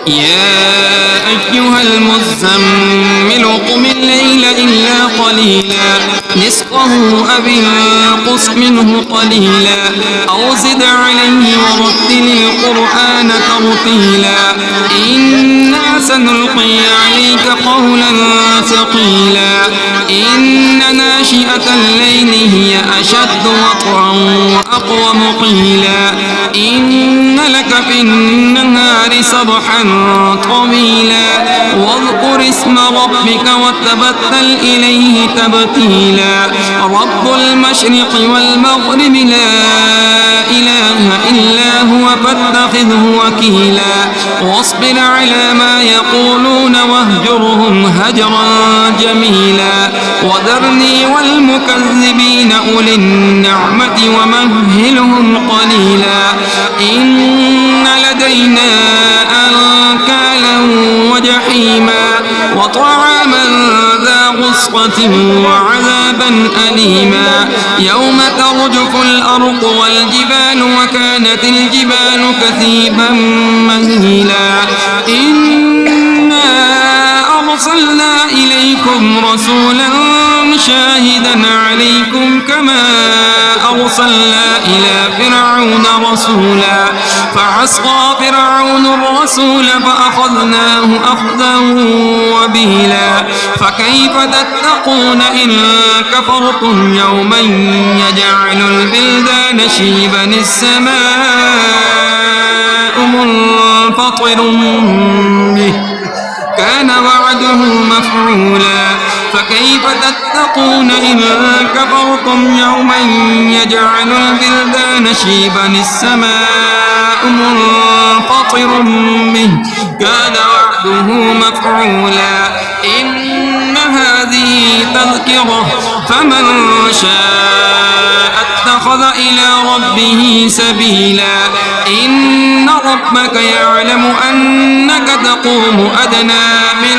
يا أيها المزمل قم الليل إلا قليلا نصفه أو انقص منه قليلا أو زد عليه ورتل القرآن ترتيلا إنا سنلقي عليك قولا ثقيلا إن ناشئة الليل هي أشد وطئا وأقوم قيلا إن لك في النهار سبحا طويلا واذكر اسم ربك وتبتل إليه تبتيلا رب المشرق والمغرب لا إله إلا هو فاتخذه وكيلا واصبر على ما يقولون واهجرهم هجرا جميلا وذرني والمكذبين أولي النعمة ومهلهم قليلا إن لدينا أنكالا وجحيما وطعاما ذا غصة وعذابا أليما يوم ترجف الأرض والجبال وكانت الجبال كثيبا مهيلا إنا أرسلنا إليكم رسولا شاهدا عليكم كما أرسلنا إلى فرعون رسولا فعصى فرعون الرسول فأخذناه أخذا وبيلا فكيف تتقون إن كفرتم يوما يجعل البلدان شيبا السماء منفطر به كان وعده مفعولا فكيف تتقون إن كفرتم يوما يجعل البلدان شيبا السماء منفطر به كان وعده مفعولا إن هذه تذكرة فمن شاء اتخذ إلى ربه سبيلا إن ربك يعلم أنك تقوم أدنى من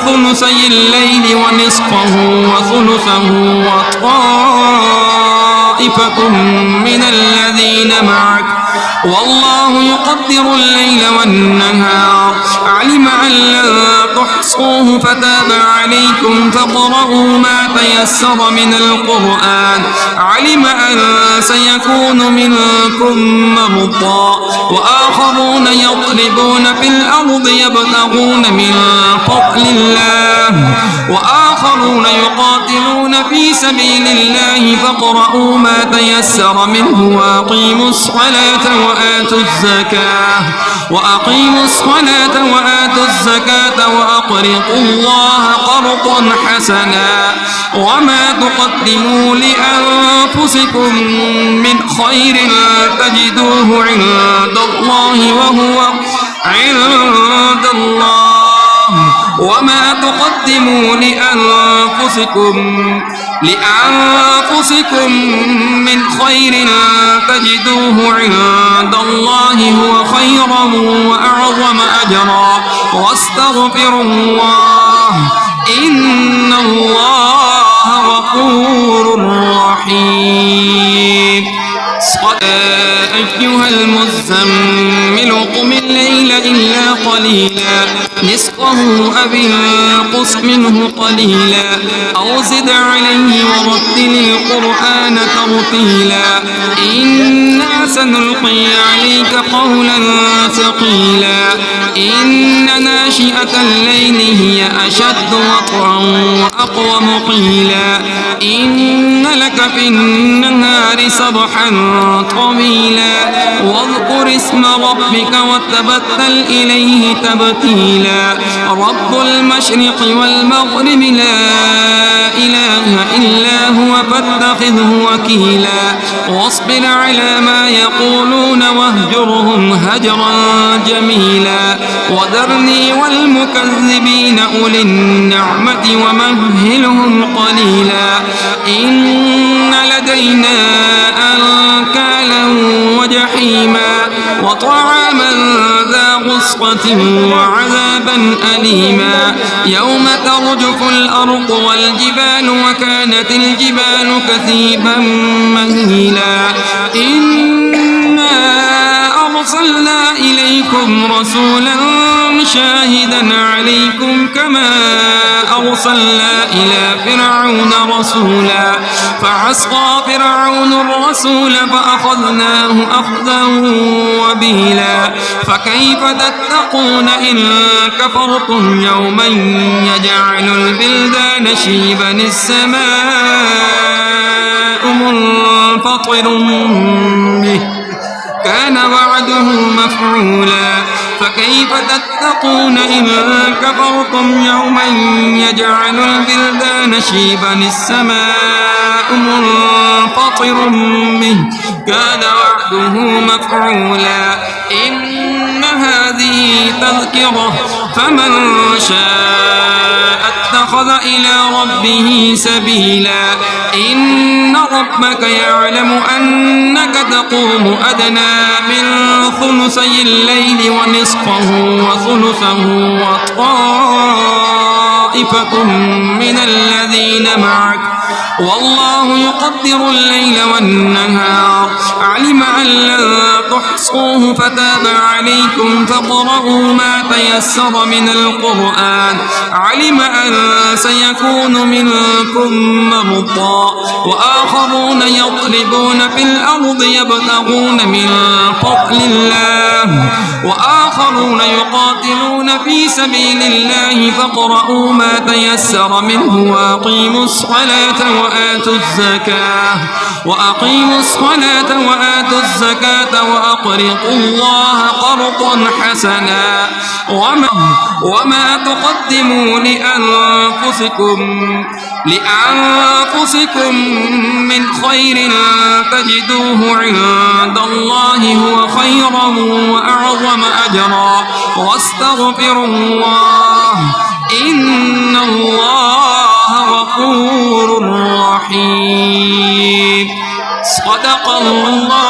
ثلثي الليل ونصفه وثلثه وطائفة من الذين معك والله يقدر الليل والنهار علم أن لن تحصوه فتاب عليكم فاقرؤوا ما تيسر من القرآن علم أن سيكون منكم مرضى وآخرون يضربون في الأرض يبتغون من فضل الله وآخرون يقاتلون في سبيل الله فاقرؤوا ما تيسر منه وأقيموا الصلاة وآتوا الزكاة وأقرضوا الله قرضا حسنا وما تقدموا لأنفسكم من خير تجدوه عند الله وما تقدموا لأنفسكم من خير تجدوه عند الله هو خيرا وأعظم أجرا واستغفروا الله إن الله غفور رحيم أيها المزمل قم الليل إلا قليلا نصفه أو انقص منه قليلا أو زد عليه ورتل القرآن ترتيلا إنا سنلقي عليك قولا ثقيلا إن ناشئة الليل هي أشد وطئا وأقوم قيلا إن لك في النهار سبحا طويلا واذكر اسم ربك وتبتل إليه تبتيلا رب المشرق والمغرب لا إله إلا هو فاتخذه وكيلا واصبر على ما يقولون واهجرهم هجرا جميلا وذرني والمكذبين أولي النعمة ومهلهم قليلا إن لدينا أنكالا وجحيما وطعاما ذا غصة وعذابا أليما يوم ترجف الأرض والجبال وكانت الجبال كثيبا مهيلا إنا أرسلنا إليكم رسولا شاهدا عليكم كما أرسلنا إلى فرعون رسولا فعصى فرعون الرسول فأخذناه أخذا وبيلا فكيف تتقون إن كفرتم يوما يجعل البلدان شيبا السماء منفطر به كان وعده مفعولا فكيف تتقون إن كفرتم يوما يجعل البلدان شيبا السماء منفطر به كان وعده مفعولا إن هذه تذكرة فمن شاء اتخذ إلى ربه سبيلا إن ربك يعلم أنك تقوم أدنى من ثلثي الليل ونصفه وثلثه وطائفة من الذين معك والله يقدر الليل والنهار علم أن لن تحصوه فتاب عليكم فاقرؤوا ما تيسر من القرآن علم أن سيكون منكم مرضى وآخرون يضربون في الأرض يبتغون من فضل الله وآخرون يقاتلون في سبيل الله فاقرؤوا ما تيسر منه وأقيموا الصلاة وأقيموا الصلاة وآتوا الزكاة وأقرضوا الله قرضا حسنا وما تقدموا لأنفسكم من خير تجدوه عند الله هو خيرا وأعظم أجرا واستغفروا الله إن الله غفور رحيم صدق الله